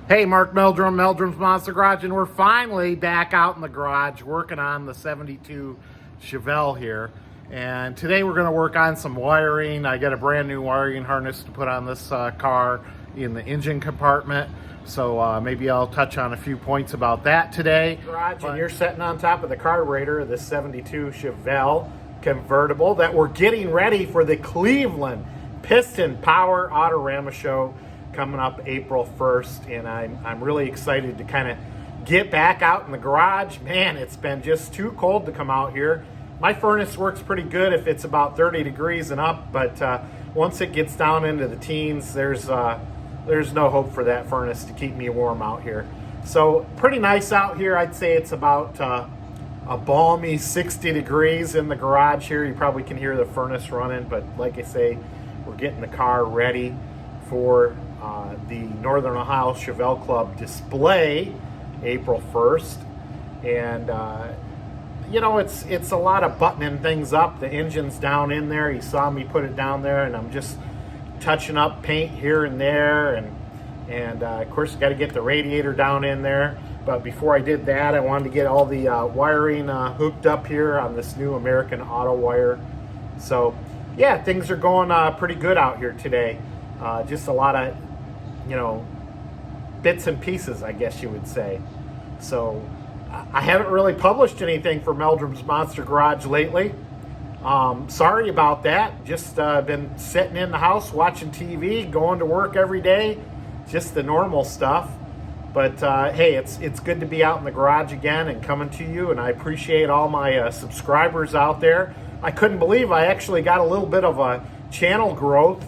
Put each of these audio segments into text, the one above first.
Hey, Mark Meldrum, Meldrum's Monster Garage, and we're finally back out in the garage working on the 72 Chevelle here. And today we're going to work on some wiring. I got a brand new wiring harness to put on this car in the engine compartment. So maybe I'll touch on a few points about that today. Garage, and you're sitting on top of the carburetor of the 72 Chevelle convertible that we're getting ready for the Cleveland Piston Power Autorama Show coming up April 1st, and I'm really excited to kind of get back out in the garage. Man, it's been just too cold to come out here. My furnace works pretty good if it's about 30 degrees and up, but once it gets down into the teens, there's no hope for that furnace to keep me warm out here. So pretty nice out here. I'd say it's about a balmy 60 degrees in the garage here. You probably can hear the furnace running, but like I say, we're getting the car ready for the Northern Ohio Chevelle Club display April 1st. And you know, it's a lot of buttoning things up. The engine's down in there. You saw me put it down there, and I'm just touching up paint here and there, and of course got to get the radiator down in there. But before I did that, I wanted to get all the wiring hooked up here on this new American Autowire. So yeah, things are going pretty good out here today. Just a lot of, you know, bits and pieces, I guess you would say. So I haven't really published anything for Meldrum's Monster Garage lately. Sorry about that. Just been sitting in the house watching TV, going to work every day, just the normal stuff. But hey, it's good to be out in the garage again and coming to you, and I appreciate all my subscribers out there. I couldn't believe I actually got a little bit of a channel growth,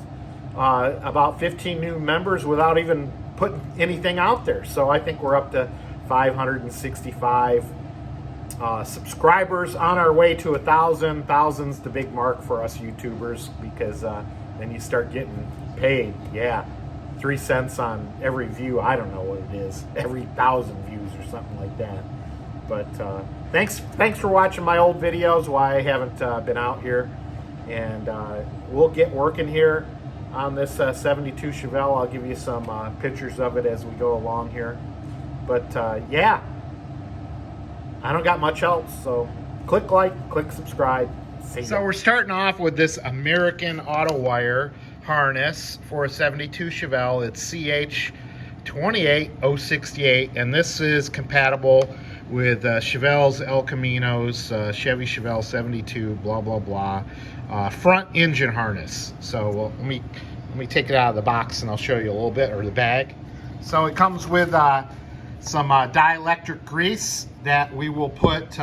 about 15 new members without even putting anything out there. So I think we're up to 565 subscribers, on our way to 1,000. Thousand's the big mark for us YouTubers, because then you start getting paid. Yeah, 3 cents on every view. I don't know what it is, every 1,000 views or something like that. But thanks for watching my old videos while I haven't been out here, and we'll get working here on this 72 Chevelle. I'll give you some pictures of it as we go along here. But yeah, I don't got much else, so click like, click subscribe. So we're starting off with this American Autowire harness for a 72 Chevelle. It's CH28068, and this is compatible with Chevelle's El Caminos, Chevy Chevelle 72, blah blah blah, front engine harness. So let me take it out of the box and I'll show you a little bit, or the bag. So it comes with some dielectric grease that we will put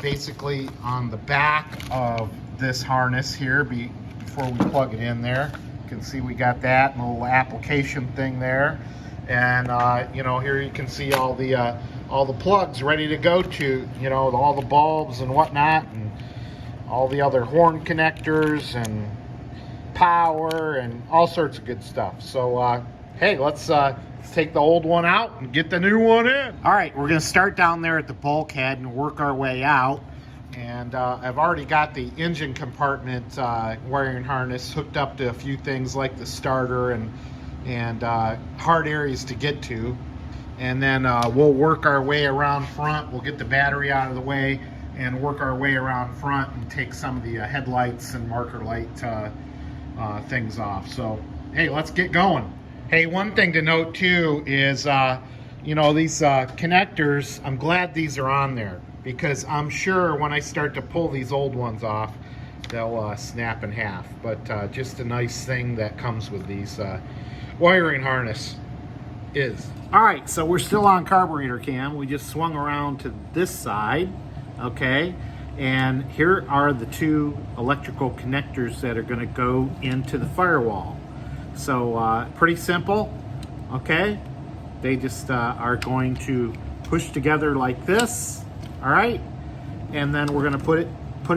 basically on the back of this harness here before we plug it in there. You can see we got that little application thing there, and you know, here you can see all the plugs ready to go to, you know, all the bulbs and whatnot, and all the other horn connectors and power and all sorts of good stuff. So hey, let's take the old one out and get the new one in. All right, we're going to start down there at the bulkhead and work our way out. And I've already got the engine compartment wiring harness hooked up to a few things like the starter and hard areas to get to. And then we'll work our way around front. We'll get the battery out of the way and work our way around front and take some of the headlights and marker light things off. So hey, let's get going. Hey, one thing to note too is, you know, these connectors, I'm glad these are on there, because I'm sure when I start to pull these old ones off, they'll snap in half. But just a nice thing that comes with these wiring harness is. All right, so we're still on carburetor cam. We just swung around to this side, okay? And here are the two electrical connectors that are gonna go into the firewall. So pretty simple, okay? They just are going to push together like this, all right? And then we're gonna put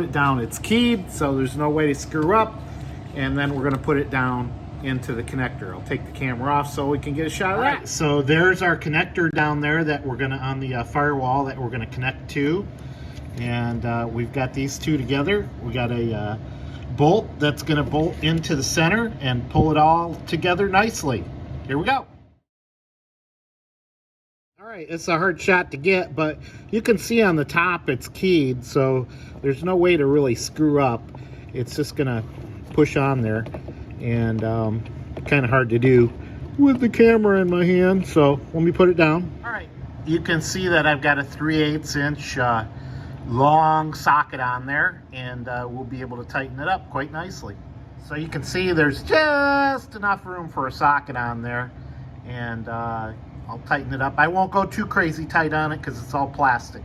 it down. It's keyed, so there's no way to screw up. And then we're gonna put it down into the connector. I'll take the camera off so we can get a shot of that. Right, so there's our connector down there that we're gonna, on the firewall, that we're gonna connect to. And we've got these two together. We got a bolt that's going to bolt into the center and pull it all together nicely. Here we go. right, it's a hard shot to get, but you can see on the top it's keyed, so there's no way to really screw up. It's just gonna push on there, and kind of hard to do with the camera in my hand, so let me put it down. All right, you can see that I've got a 3/8 inch long socket on there, and we'll be able to tighten it up quite nicely. So you can see there's just enough room for a socket on there, and I'll tighten it up. I won't go too crazy tight on it because it's all plastic.